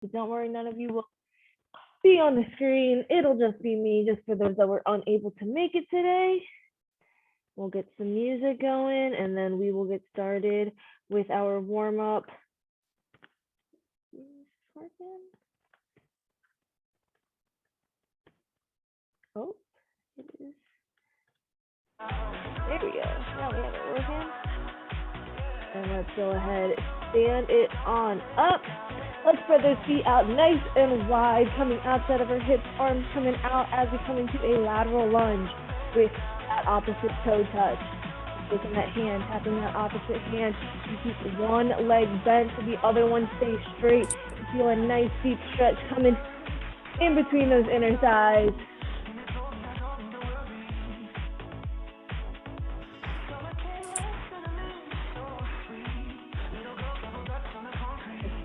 But don't worry, none of you will be on the screen. It'll just be me, just for those that were unable to make it today. We'll get some music going, and then we will get started with our warm-up. Oh, it is. There we go. Now we have it working. And let's go ahead, stand it on up. Let's spread those feet out nice and wide, coming outside of our hips, arms coming out as we come into a lateral lunge with that opposite toe touch. Taking that hand, tapping that opposite hand. You keep one leg bent, so the other one stays straight. You feel a nice deep stretch coming in between those inner thighs.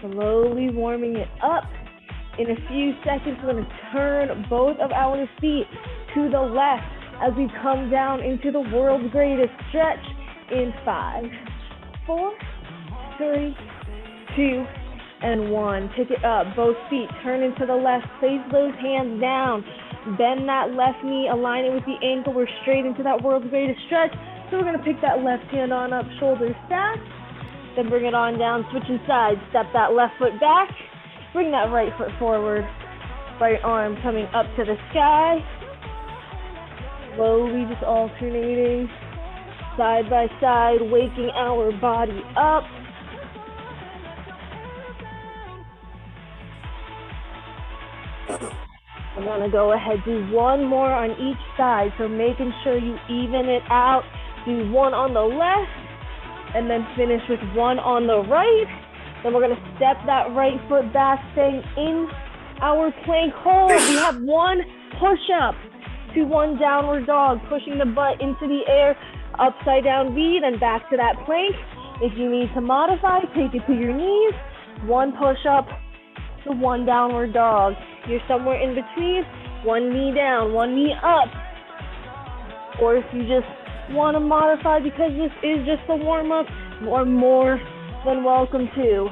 Slowly warming it up. In a few seconds, we're going to turn both of our feet to the left as we come down into the world's greatest stretch in 5, 4, 3, 2, and 1. Pick it up, both feet turn into the left, place those hands down, bend that left knee, align it with the ankle. We're straight into that world's greatest stretch. So we're going to pick that left hand on up, shoulders stacked. Then bring it on down, switching sides. Step that left foot back. Bring that right foot forward. Right arm coming up to the sky. Slowly just alternating side by side, waking our body up. I'm gonna go ahead, do one more on each side. So making sure you even it out. Do one on the left, and then finish with one on the right. Then we're gonna step that right foot back, staying in our plank hold. We have one push-up to one downward dog, pushing the butt into the air, upside down V, then back to that plank. If you need to modify, take it to your knees. One push-up to one downward dog. You're somewhere in between, one knee down, one knee up. Or if you just want to modify because this is just a warm-up, or more than welcome to.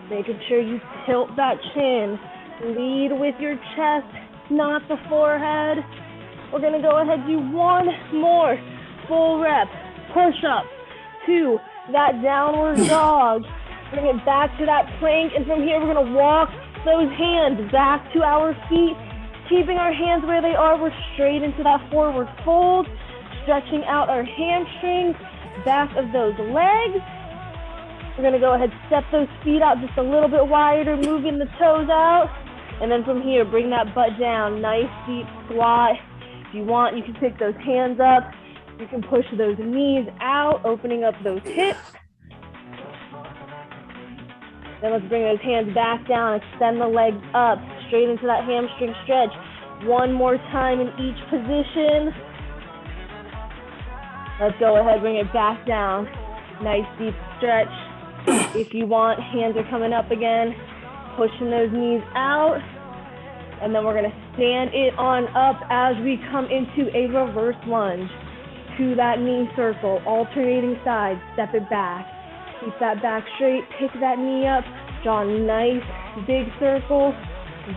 Making sure you tilt that chin. Lead with your chest, not the forehead. We're going to go ahead and do one more full rep. Push up to that downward dog. Bring it back to that plank, and from here we're going to walk those hands back to our feet. Keeping our hands where they are, we're straight into that forward fold, stretching out our hamstrings, back of those legs. We're gonna go ahead, step those feet out just a little bit wider, moving the toes out. And then from here, bring that butt down, nice deep squat. If you want, you can pick those hands up. You can push those knees out, opening up those hips. Then let's bring those hands back down, extend the legs up, straight into that hamstring stretch. One more time in each position. Let's go ahead, bring it back down. Nice deep stretch. If you want, hands are coming up again, pushing those knees out. And then we're gonna stand it on up as we come into a reverse lunge to that knee circle, alternating sides, step it back. Keep that back straight, pick that knee up, draw a nice big circle,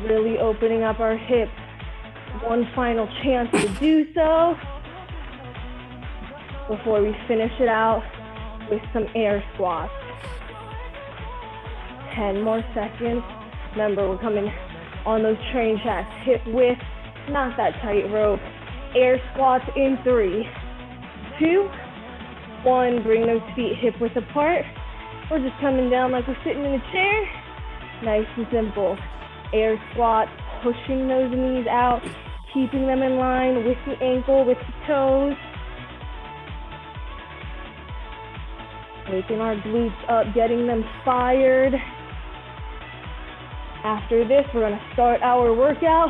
really opening up our hips. One final chance to do so before we finish it out with some air squats. 10 more seconds. Remember, we're coming on those train tracks, hip width, not that tight rope. Air squats in 3, 2, 1. Bring those feet hip width apart. We're just coming down like we're sitting in a chair. Nice and simple. Air squat, pushing those knees out, keeping them in line with the ankle, with the toes. Waking our glutes up, getting them fired. After this, we're gonna start our workout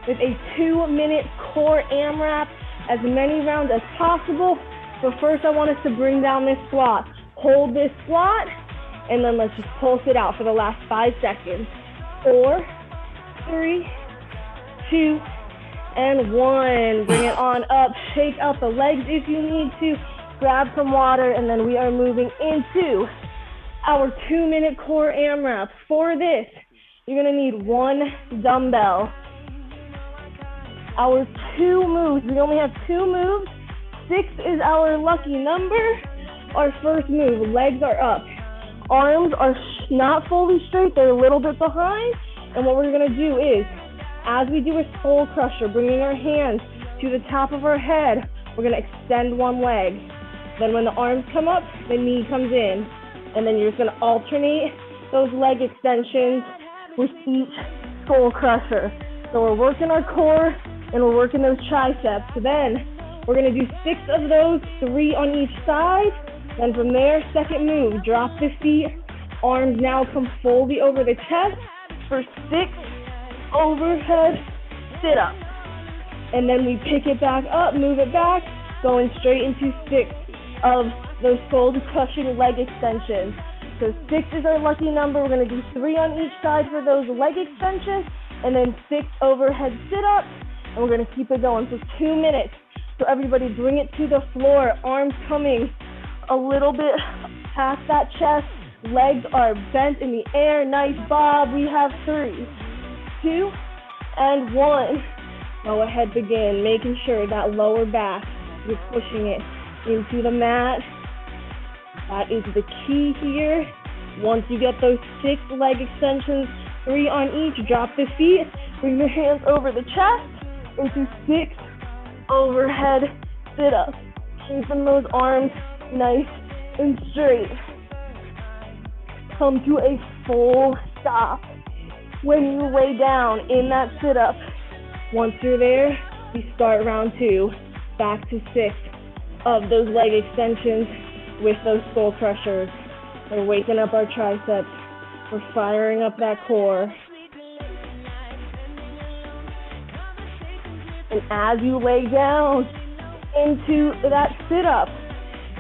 with a 2-minute core AMRAP, as many rounds as possible. But first, I want us to bring down this squat. Hold this squat, and then let's just pulse it out for the last 5 seconds. 4, 3, 2, and 1. Bring it on up. Shake out the legs if you need to. grab some water, and then we are moving into our 2-minute core AMRAP. For this, you're gonna need 1 dumbbell. Our 2 moves, we only have 2 moves. 6 is our lucky number. Our first move, legs are up. Arms are not fully straight, they're a little bit behind. And what we're gonna do is, as we do a skull crusher, bringing our hands to the top of our head, we're gonna extend one leg. Then when the arms come up, the knee comes in. And then you're just gonna alternate those leg extensions with each skull crusher. So we're working our core and we're working those triceps. So then we're gonna do 6 of those, 3 on each side. Then from there, second move, drop the feet. Arms now come fully over the chest for 6 overhead sit-ups. And then we pick it back up, move it back, going straight into 6 of those skull crushing leg extensions. So 6 is our lucky number. We're gonna do 3 on each side for those leg extensions, and then 6 overhead sit-ups, and we're gonna keep it going for 2 minutes. So everybody bring it to the floor, arms coming a little bit past that chest, legs are bent in the air, nice bob. We have 3, 2, and 1. Go ahead, begin, making sure that lower back, you're pushing it into the mat. That is the key here. Once you get those 6 leg extensions, 3 on each, drop the feet, bring your hands over the chest into 6 overhead sit-ups. Keeping those arms nice and straight. Come to a full stop when you lay down in that sit-up. Once you're there, we start round 2, back to 6 of those leg extensions with those skull crushers. We're waking up our triceps. We're firing up that core. And as you lay down into that sit-up,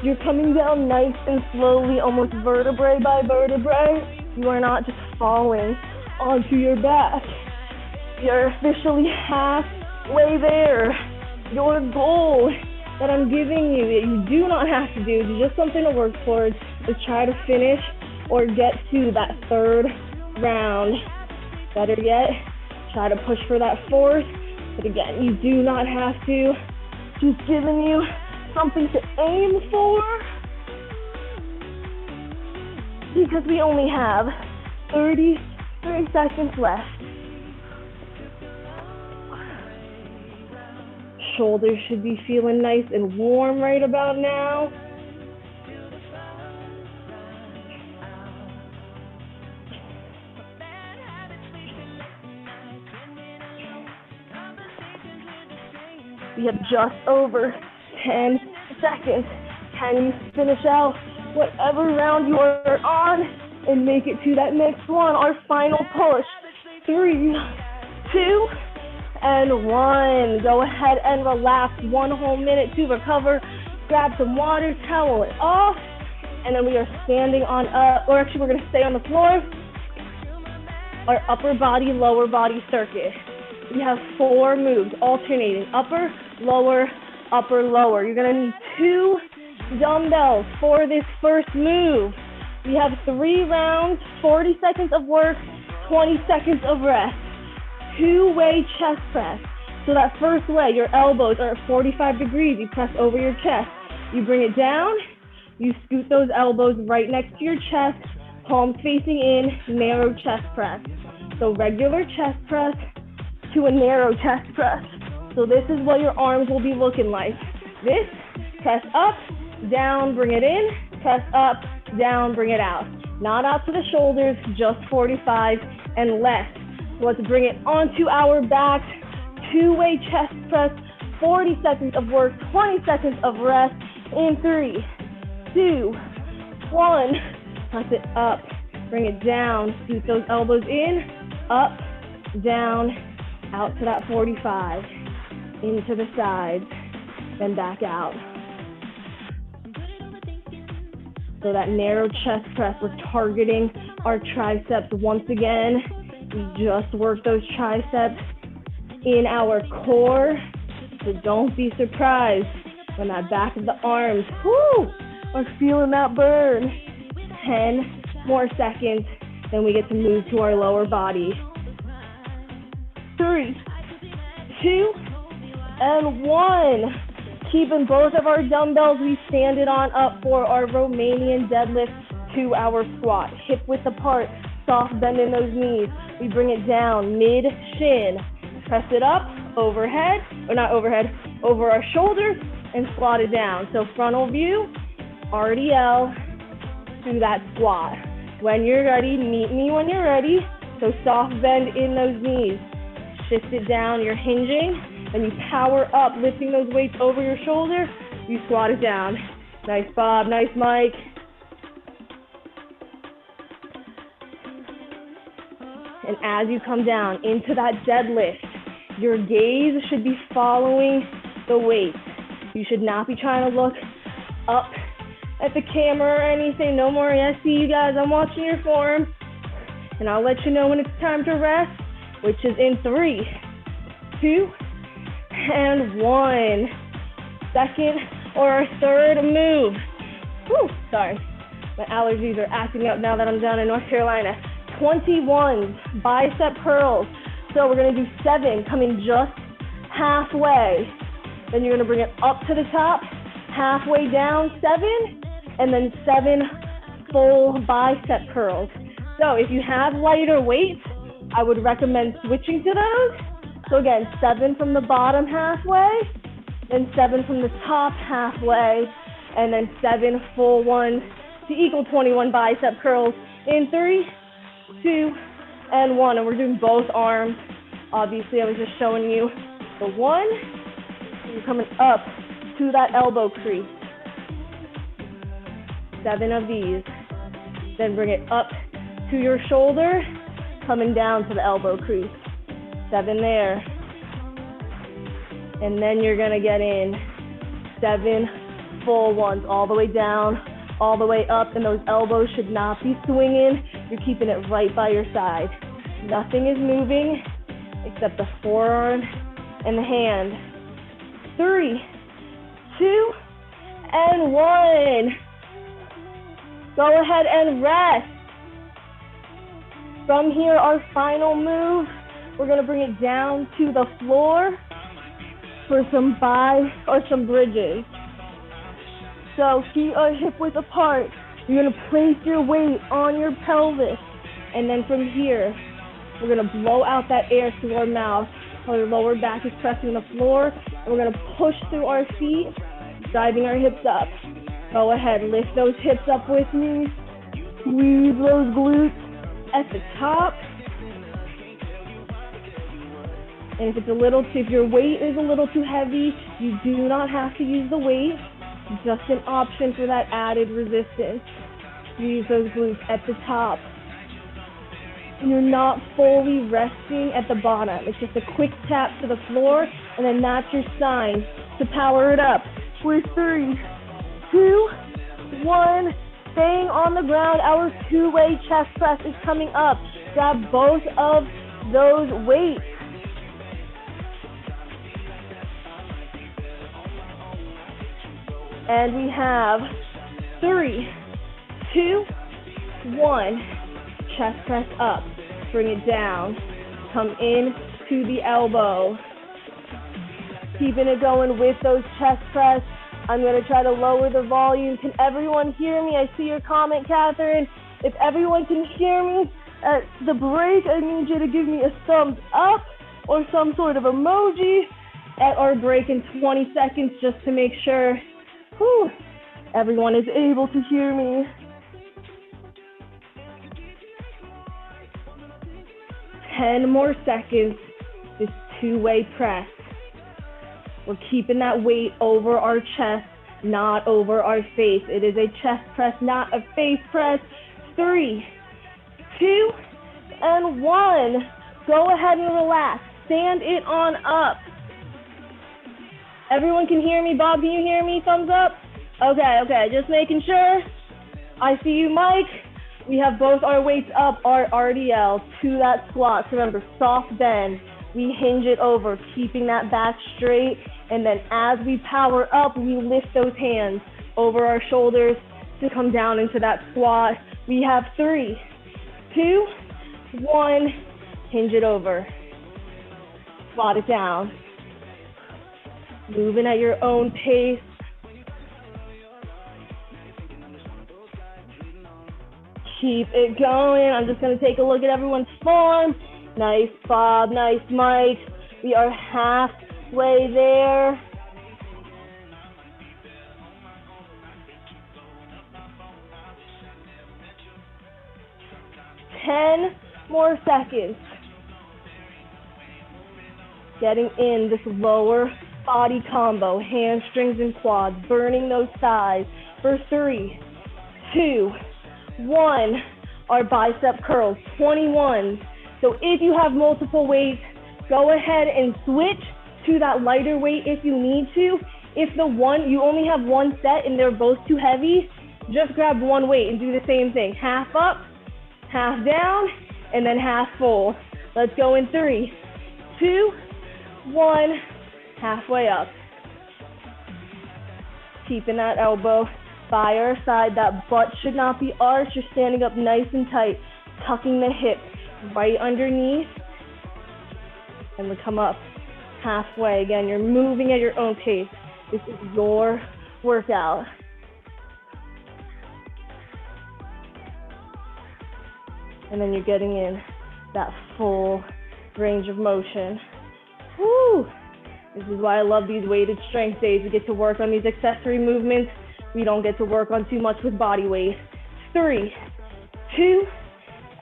you're coming down nice and slowly, almost vertebrae by vertebrae. You are not just falling onto your back. You're officially halfway there. Your goal that I'm giving you, that you do not have to do, is just something to work towards, is try to finish or get to that 3rd round. Better yet, try to push for that 4th. But again, you do not have to. Just giving you something to aim for, because we only have 30 seconds left. Shoulders should be feeling nice and warm right about now. We have just over 10 seconds. Can you finish out whatever round you are on and make it to that next one? Our final push. 3, 2, and 1. Go ahead and relax. 1 whole minute to recover. Grab some water, towel it off, and then we are standing on up, or actually we're gonna stay on the floor. Our upper body, lower body circuit. We have 4 moves, alternating upper, lower, upper, lower. You're gonna need 2 dumbbells for this first move. We have 3 rounds, 40 seconds of work, 20 seconds of rest. 2-way chest press. So that first way, your elbows are at 45 degrees. You press over your chest. You bring it down. You scoot those elbows right next to your chest, palms facing in, narrow chest press. So regular chest press to a narrow chest press. So this is what your arms will be looking like. This, press up, down, bring it in, press up, down, bring it out. Not out to the shoulders, just 45 and less. So let's bring it onto our back. 2-way chest press, 40 seconds of work, 20 seconds of rest in 3, 2, 1. Press it up, bring it down, scoot those elbows in, up, down, out to that 45, into the sides, then back out. So that narrow chest press, we're targeting our triceps once again. We just worked those triceps in our core, so don't be surprised On that back of the arms, whoo, are feeling that burn. 10 more seconds, then we get to move to our lower body. 3, 2, and 1. Keeping both of our dumbbells, we stand it on up for our Romanian deadlift to our squat. Hip width apart, soft bend in those knees. We bring it down, mid-shin. Press it up, overhead, or not overhead, over our shoulder, and squat it down. So frontal view, RDL, to that squat. When you're ready, meet me when you're ready. So soft bend in those knees. Shift it down, you're hinging, and you power up, lifting those weights over your shoulder, you squat it down. Nice, Bob, nice, Mike. And as you come down into that deadlift, your gaze should be following the weight. You should not be trying to look up at the camera or anything. No more, I see you guys, I'm watching your form. And I'll let you know when it's time to rest, which is in 3, 2, and 1. Second or third move. Whew, sorry, my allergies are acting up now that I'm down in North Carolina. 21 bicep curls. So we're gonna do 7, coming just halfway. Then you're gonna bring it up to the top, halfway down, 7, and then 7 full bicep curls. So if you have lighter weights, I would recommend switching to those. So again, 7 from the bottom halfway, then 7 from the top halfway, and then 7 full ones to equal 21 bicep curls in 3, 2, and 1. And we're doing both arms. Obviously, I was just showing you the 1. You're coming up to that elbow crease. 7 of these. Then bring it up to your shoulder, coming down to the elbow crease. 7 there. And then you're gonna get in 7 full ones, all the way down, all the way up, and those elbows should not be swinging. You're keeping it right by your side. Nothing is moving except the forearm and the hand. 3, 2, and 1. Go ahead and rest. From here, our final move, we're gonna bring it down to the floor for some bridges. So feet are hip width apart. You're gonna place your weight on your pelvis. And then from here, we're gonna blow out that air through our mouth. Our lower back is pressing the floor. And we're gonna push through our feet, driving our hips up. Go ahead, lift those hips up with me. Squeeze those glutes at the top. And if your weight is a little too heavy, you do not have to use the weight. Just an option for that added resistance. Squeeze those glutes at the top. And you're not fully resting at the bottom. It's just a quick tap to the floor, and then that's your sign to power it up. We're 3, 2, 1. Staying on the ground, our 2-way chest press is coming up. Grab both of those weights. And we have 3, 2, 1. Chest press up. Bring it down. Come in to the elbow. Keeping it going with those chest press. I'm going to try to lower the volume. Can everyone hear me? I see your comment, Catherine. If everyone can hear me at the break, I need you to give me a thumbs up or some sort of emoji at our break in 20 seconds just to make sure everyone is able to hear me. 10 more seconds, this 2-way press. We're keeping that weight over our chest, not over our face. It is a chest press, not a face press. 3, 2, and 1. Go ahead and relax. Stand it on up. Everyone can hear me? Bob, can you hear me? Thumbs up? Okay, just making sure. I see you, Mike. We have both our weights up, our RDL to that squat. So remember, soft bend. we hinge it over, keeping that back straight. And then as we power up, we lift those hands over our shoulders to come down into that squat. We have 3, 2, 1, hinge it over. Squat it down. Moving at your own pace. Keep it going. I'm just going to take a look at everyone's form. Nice, Bob. Nice, Mike. We are halfway there. Ten more seconds. Getting in this lower body combo, hamstrings and quads, burning those thighs for 3, 2, 1. Our bicep curls, 21. So if you have multiple weights, go ahead and switch to that lighter weight if you need to. If you only have one set and they're both too heavy, just grab one weight and do the same thing. Half up, half down, and then half full. Let's go in 3, 2, 1, halfway up. Keeping that elbow by our side. That butt should not be arched. You're standing up nice and tight, tucking the hip right underneath. And we come up halfway. Again, you're moving at your own pace. This is your workout. And then you're getting in that full range of motion. Woo! This is why I love these weighted strength days. We get to work on these accessory movements. We don't get to work on too much with body weight. 3, 2,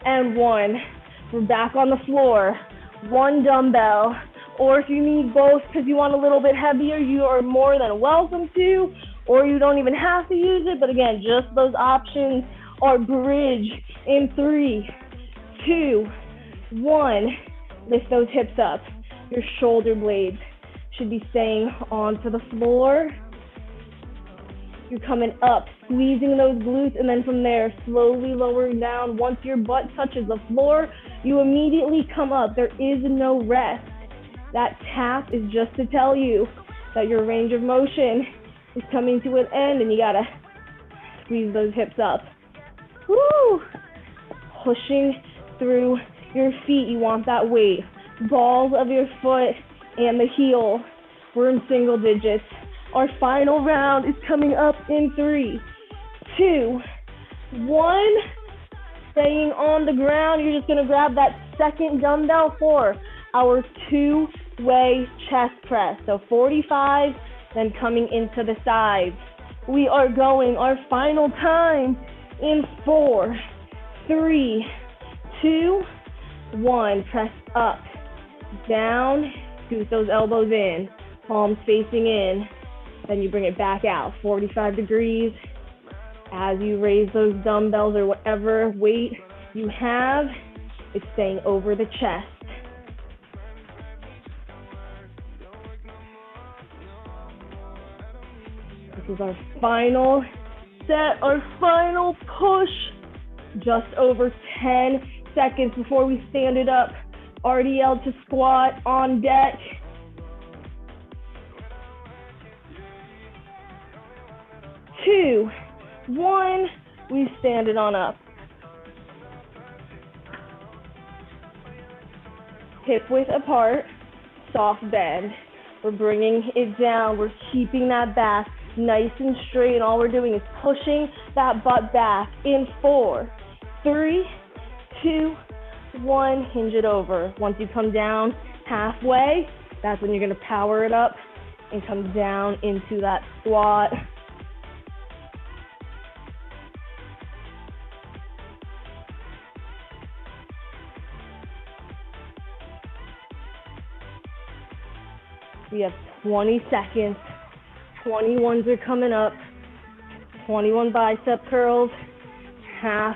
and 1. We're back on the floor. 1 dumbbell. Or if you need both because you want a little bit heavier, you are more than welcome to. Or you don't even have to use it. But again, just those options are bridge in 3, 2, 1. Lift those hips up. Your shoulder blades should be staying onto the floor. You're coming up, squeezing those glutes, and then from there, slowly lowering down. Once your butt touches the floor, you immediately come up. There is no rest. That tap is just to tell you that your range of motion is coming to an end, and you gotta squeeze those hips up. Woo! Pushing through your feet, you want that weight. Balls of your foot and the heel. We're in single digits. Our final round is coming up in 3, 2, 1. Staying on the ground, you're just gonna grab that second dumbbell for our 2-way chest press. So 45, then coming into the sides. We are going our final time in 4, 3, 2, 1. Press up, down, scoot those elbows in, palms facing in. Then you bring it back out, 45 degrees. As you raise those dumbbells or whatever weight you have, it's staying over the chest. This is our final set, our final push. Just over 10 seconds before we stand it up. RDL to squat on deck. 2, 1, we stand it on up. Hip width apart, soft bend. We're bringing it down. We're keeping that back nice and straight. And all we're doing is pushing that butt back in 4, 3, 2, 1, hinge it over. Once you come down halfway, that's when you're gonna power it up and come down into that squat. We have 20 seconds. 21s are coming up. 21 bicep curls. Half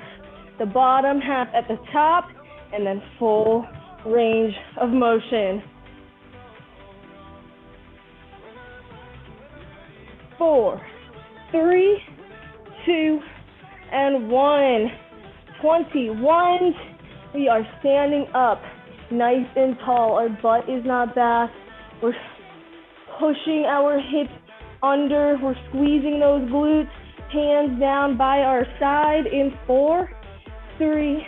the bottom, half at the top, and then full range of motion. 4, 3, 2, and 1. 21. We are standing up nice and tall. Our butt is not back. We're pushing our hips under. We're squeezing those glutes. Hands down by our side in 4, 3,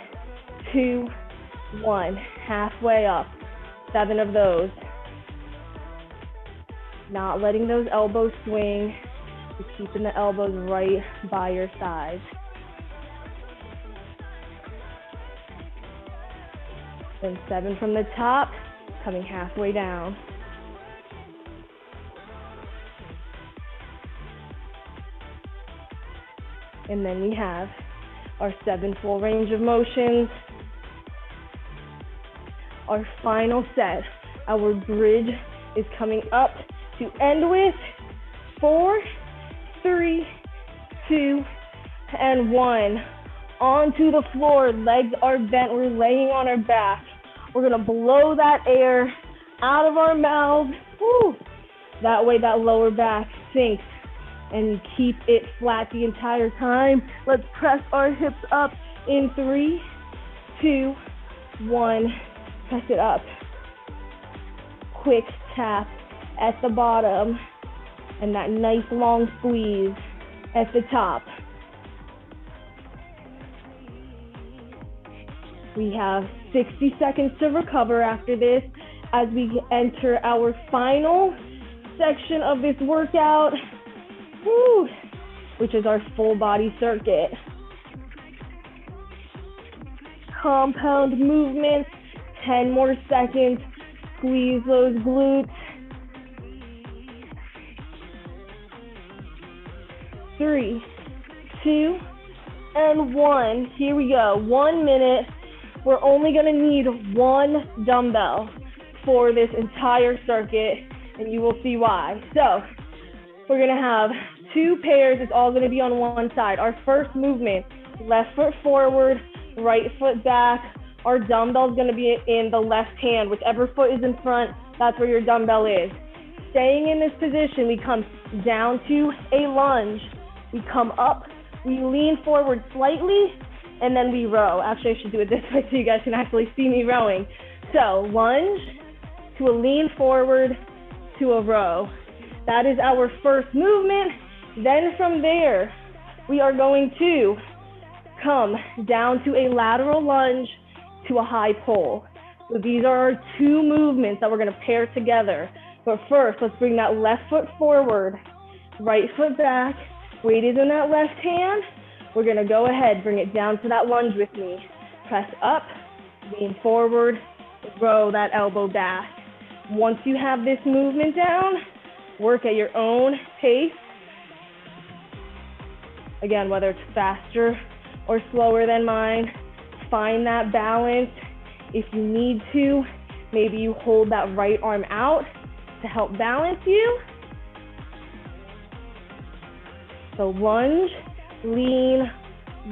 2, 1. Halfway up. 7 of those. Not letting those elbows swing. Just keeping the elbows right by your side. Then 7 from the top, coming halfway down. And then we have our 7 full range of motions. Our final set, our bridge is coming up to end with 4, 3, 2, and 1. Onto the floor, legs are bent, we're laying on our back. We're gonna blow that air out of our mouths. Woo. That way that lower back sinks and keep it flat the entire time. Let's press our hips up in 3, 2, 1. Press it up. Quick tap at the bottom and that nice long squeeze at the top. We have 60 seconds to recover after this as we enter our final section of this workout, which is our full body circuit. Compound movements, 10 more seconds. Squeeze those glutes. 3, 2, and 1. Here we go. 1 minute. We're only gonna need 1 dumbbell for this entire circuit, and you will see why. So, we're gonna have 2 pairs. It's all gonna be on one side. Our first movement, left foot forward, right foot back. Our dumbbell is gonna be in the left hand. Whichever foot is in front, that's where your dumbbell is. Staying in this position, we come down to a lunge. We come up, we lean forward slightly, and then we row. Actually, I should do it this way so you guys can actually see me rowing. So lunge to a lean forward to a row. That is our first movement. Then from there, we are going to come down to a lateral lunge to a high pull. So these are our 2 movements that we're gonna pair together. But first, let's bring that left foot forward, right foot back. Weight is in that left hand. We're gonna go ahead, bring it down to that lunge with me. Press up, lean forward, row that elbow back. Once you have this movement down, work at your own pace. Again, whether it's faster or slower than mine, find that balance. If you need to, maybe you hold that right arm out to help balance you. So lunge, lean,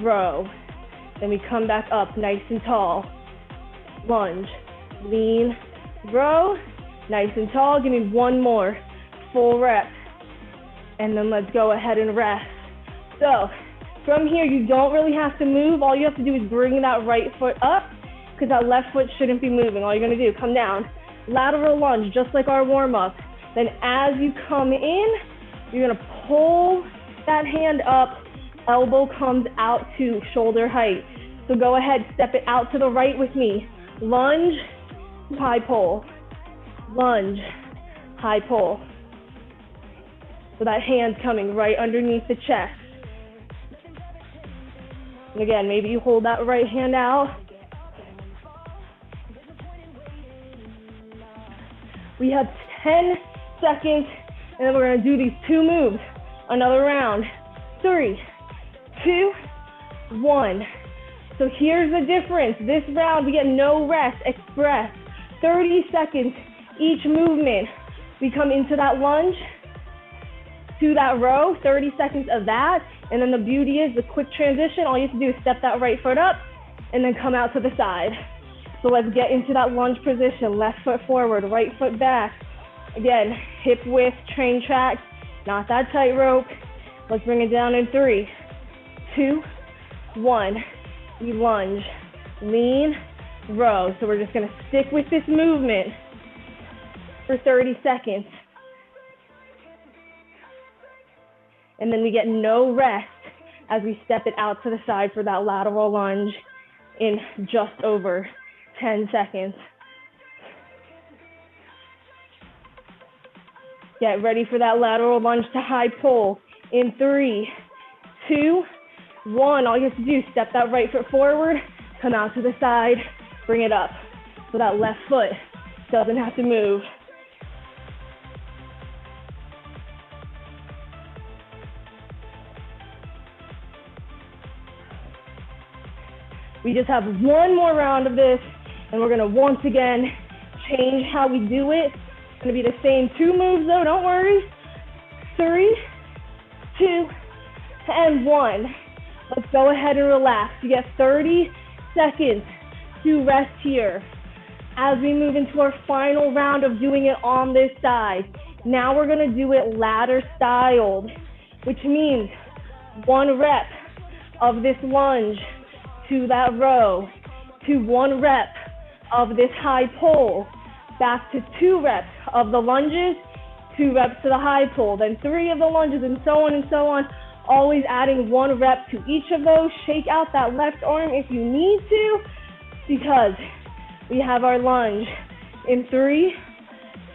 row. Then we come back up nice and tall. Lunge, lean, row, nice and tall. Give me 1 more full rep. And then let's go ahead and rest. So from here, you don't really have to move. All you have to do is bring that right foot up because that left foot shouldn't be moving. All you're gonna do, come down, lateral lunge, just like our warm up. Then as you come in, you're gonna pull that hand up, elbow comes out to shoulder height. So go ahead, step it out to the right with me. Lunge, high pull. Lunge, high pull. So that hand's coming right underneath the chest. And again, maybe you hold that right hand out. We have 10 seconds, and then we're gonna do these 2 moves. Another round. 3, 2, 1. So here's the difference. This round, we get no rest, express. 30 seconds each movement. We come into that lunge, to that row, 30 seconds of that. And then the beauty is the quick transition. All you have to do is step that right foot up and then come out to the side. So let's get into that lunge position. Left foot forward, right foot back. Again, hip width, train track, not that tightrope. Let's bring it down in 3, 2, 1. We lunge, lean, row. So we're just gonna stick with this movement for 30 seconds. And then we get no rest as we step it out to the side for that lateral lunge in just over 10 seconds. Get ready for that lateral lunge to high pull in 3, 2, 1. All you have to do is step that right foot forward, come out to the side, bring it up. So that left foot doesn't have to move. We just have one more round of this, and we're gonna once again change how we do it. It's gonna be the same 2 moves though, don't worry. 3, 2, and 1. Let's go ahead and relax. You get 30 seconds to rest here as we move into our final round of doing it on this side. Now we're gonna do it ladder styled, which means 1 rep of this lunge to that row, to 1 rep of this high pull, back to 2 reps of the lunges, 2 reps to the high pull, then 3 of the lunges, and so on and so on. Always adding 1 rep to each of those. Shake out that left arm if you need to, because we have our lunge in 3,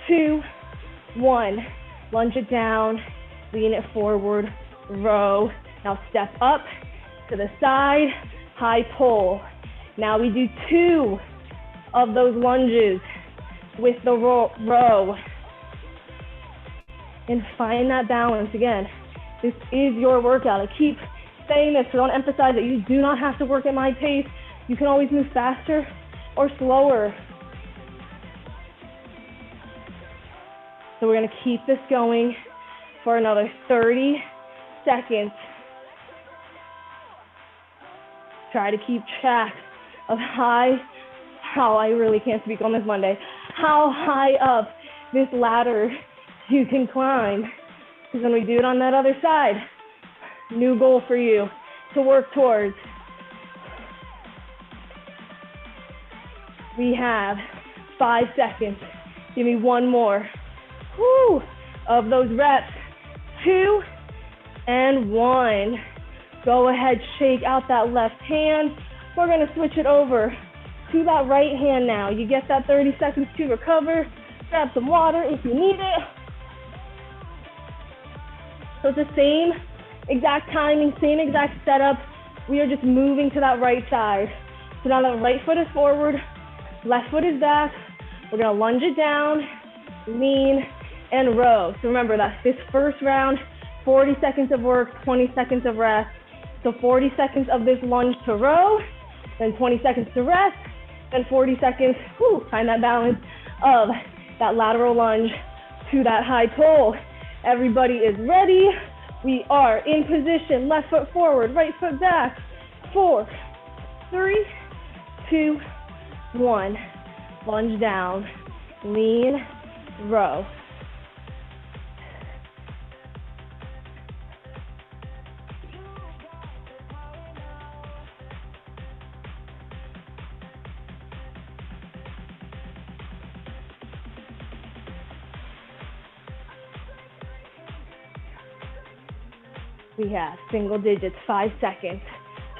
2, 1. Lunge it down, lean it forward, row. Now step up to the side, high pull. Now we do 2 of those lunges with the row. And find that balance. Again, this is your workout. I keep saying this, so don't emphasize that you do not have to work at my pace. You can always move faster or slower. So we're gonna keep this going for another 30 seconds. Try to keep track of how I really can't speak on this Monday, how high up this ladder you can climb. Because when we do it on that other side, new goal for you to work towards. We have 5 seconds. Give me 1 more. Woo! Of those reps. 2 and 1. Go ahead, shake out that left hand. We're gonna switch it over to that right hand now. You get that 30 seconds to recover. Grab some water if you need it. So it's the same exact timing, same exact setup. We are just moving to that right side. So now the right foot is forward, left foot is back. We're gonna lunge it down, lean, and row. So remember that this first round, 40 seconds of work, 20 seconds of rest. So 40 seconds of this lunge to row, then 20 seconds to rest, then 40 seconds, find that balance of that lateral lunge to that high pull. Everybody is ready. We are in position, left foot forward, right foot back. 4, 3, 2, 1. Lunge down, lean, row. We have single digits, 5 seconds,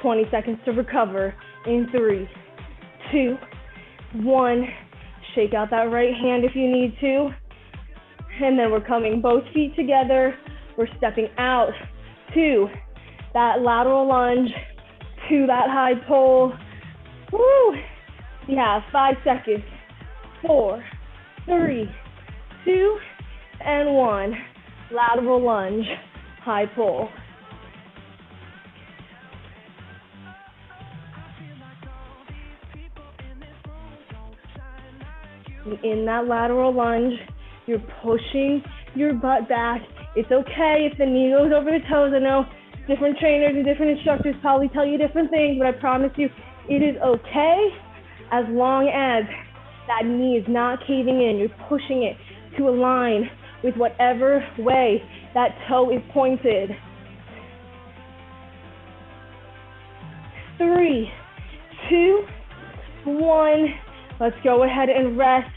20 seconds to recover in 3, 2, 1. Shake out that right hand if you need to. And then we're coming both feet together. We're stepping out to that lateral lunge, to that high pull. Woo! We have 5 seconds, 4, 3, 2, and 1. Lateral lunge, high pull. In that lateral lunge, you're pushing your butt back. It's okay if the knee goes over the toes. I know different trainers and different instructors probably tell you different things, but I promise you it is okay as long as that knee is not caving in. You're pushing it to align with whatever way that toe is pointed. 3, 2, 1. Let's go ahead and rest,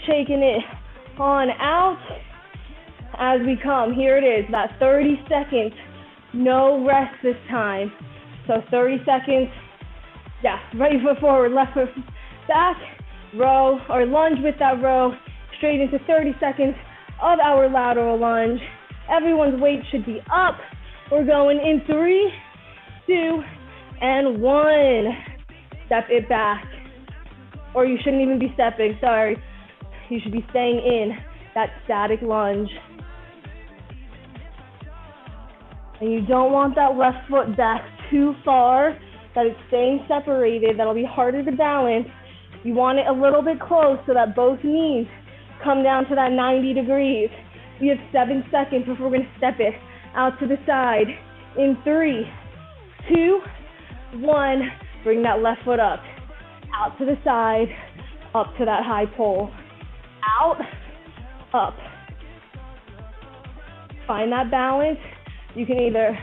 shaking it on out as we come. Here it is, that 30 seconds, no rest this time. So 30 seconds, yeah, right foot forward, left foot back, row or lunge with that row, straight into 30 seconds of our lateral lunge. Everyone's weight should be up. We're going in 3, 2, and 1. Step it back. Or you shouldn't even be stepping, sorry. You should be staying in that static lunge. And you don't want that left foot back too far, that it's staying separated. That'll be harder to balance. You want it a little bit close so that both knees come down to that 90 degrees. We have 7 seconds before we're gonna step it out to the side. In 3, 2, 1, bring that left foot up. Out to the side, up to that high pole. Out, up. Find that balance. You can either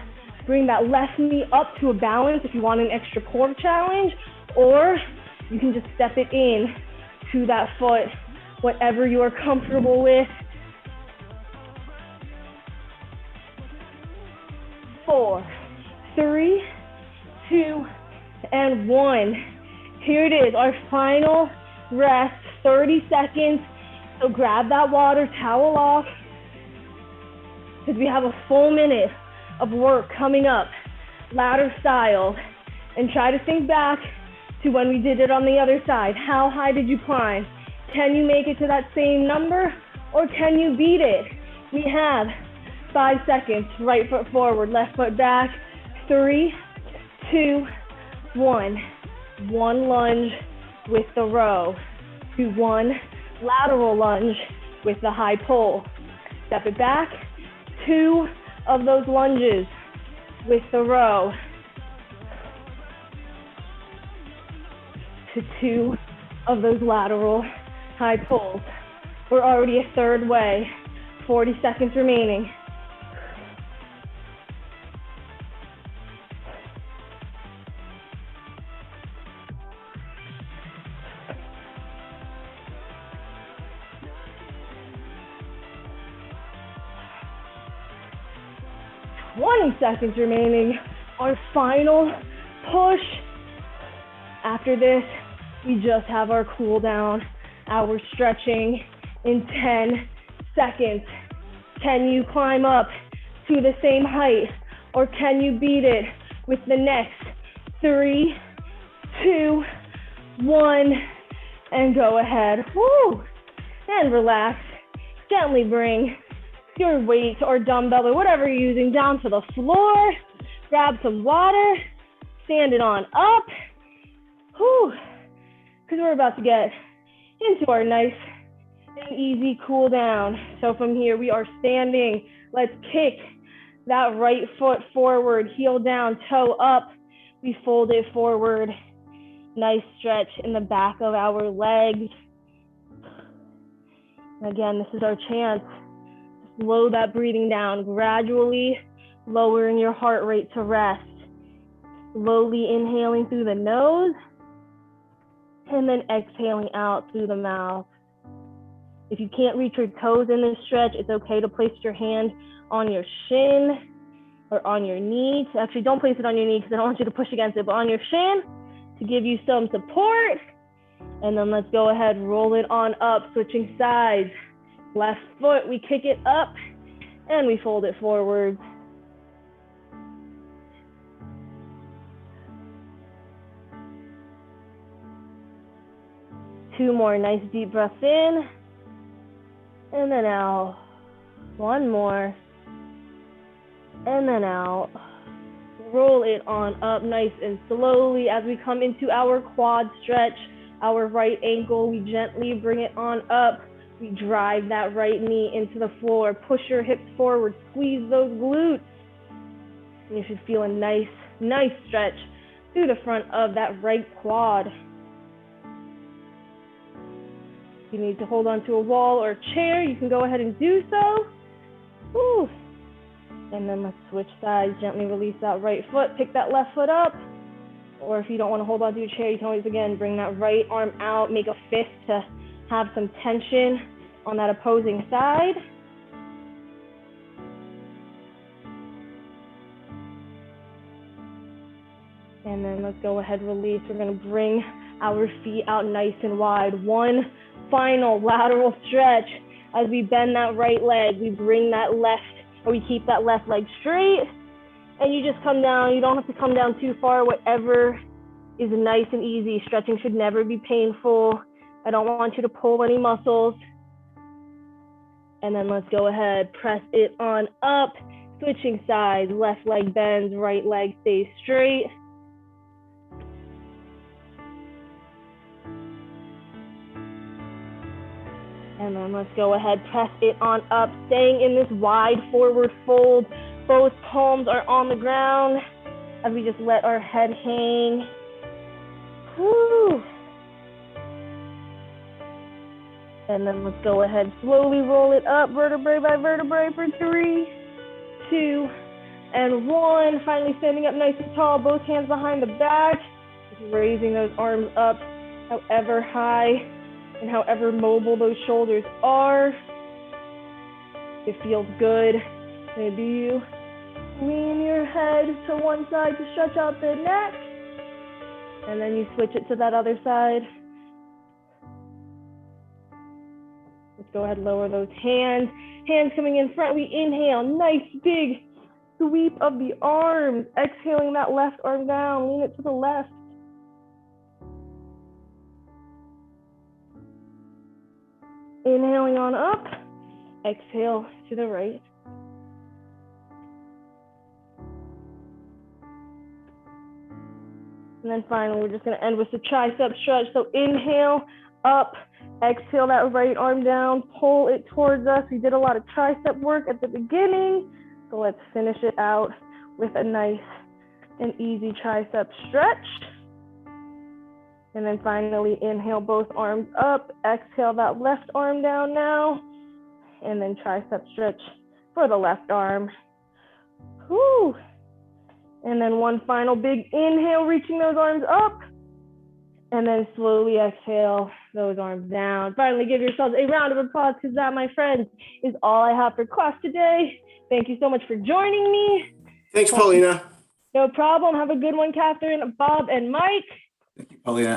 bring that left knee up to a balance if you want an extra core challenge, or you can just step it in to that foot, whatever you are comfortable with. 4, 3, 2, and 1. Here it is, our final rest, 30 seconds. So grab that water, towel off, because we have a full minute of work coming up, ladder style. And try to think back to when we did it on the other side. How high did you climb? Can you make it to that same number, or can you beat it? We have 5 seconds, right foot forward, left foot back. 3, 2, 1. 1 lunge with the row to 1 lateral lunge with the high pull. Step it back, 2 of those lunges with the row to 2 of those lateral high pulls. We're already a third way, 40 seconds remaining. Seconds remaining. Our final push. After this, we just have our cool down, our stretching in 10 seconds. Can you climb up to the same height, or can you beat it with the next 3, 2, 1, and go ahead. Woo! And relax. Gently bring your weight or dumbbell or whatever you're using down to the floor. Grab some water, stand it on up. Whew, because we're about to get into our nice and easy cool down. So from here we are standing. Let's kick that right foot forward, heel down, toe up. We fold it forward. Nice stretch in the back of our legs. Again, this is our chance. Slow that breathing down, gradually lowering your heart rate to rest. Slowly inhaling through the nose and then exhaling out through the mouth. If you can't reach your toes in this stretch, it's okay to place your hand on your shin or on your knee. Actually, don't place it on your knee because I don't want you to push against it, but on your shin to give you some support. And then let's go ahead, roll it on up, switching sides. Left foot, we kick it up and we fold it forward. Two more nice deep breaths in and then out. One more and then out. Roll it on up nice and slowly as we come into our quad stretch. Our right ankle, we gently bring it on up. We drive that right knee into the floor. Push your hips forward. Squeeze those glutes. And you should feel a nice stretch through the front of that right quad. If you need to hold onto a wall or a chair, you can go ahead and do so. Woo. And then let's switch sides. Gently release that right foot. Pick that left foot up. Or if you don't want to hold on to your chair, you can always, again, bring that right arm out, make a fist to have some tension on that opposing side. And then let's go ahead, release. We're gonna bring our feet out nice and wide. One final lateral stretch. As we bend that right leg, we bring that left, or we keep that left leg straight, and you just come down. You don't have to come down too far, whatever is nice and easy. Stretching should never be painful. I don't want you to pull any muscles. And then let's go ahead, press it on up, switching sides. Left leg bends, right leg stays straight. And then let's go ahead, press it on up, staying in this wide forward fold. Both palms are on the ground as we just let our head hang. Whew. And then let's go ahead, slowly roll it up, vertebrae by vertebrae for 3, 2, and 1. Finally standing up nice and tall, both hands behind the back. Just raising those arms up however high and however mobile those shoulders are. It feels good. Maybe you lean your head to one side to stretch out the neck, and then you switch it to that other side. Let's go ahead and lower those hands. Hands coming in front. We inhale, nice big sweep of the arms. Exhaling that left arm down, lean it to the left. Inhaling on up, exhale to the right. And then finally, we're just gonna end with the tricep stretch. So inhale, up, exhale that right arm down, pull it towards us. We did a lot of tricep work at the beginning, so let's finish it out with a nice and easy tricep stretch. And then finally, inhale both arms up, exhale that left arm down now, and then tricep stretch for the left arm. Whew. And then one final big inhale, reaching those arms up, and then slowly exhale those arms down. Finally, give yourselves a round of applause, because that, my friends, is all I have for class today. Thank you so much for joining me. Thanks, Paulina. No problem. Have a good one, Catherine, Bob, and Mike. Thank you, Paulina.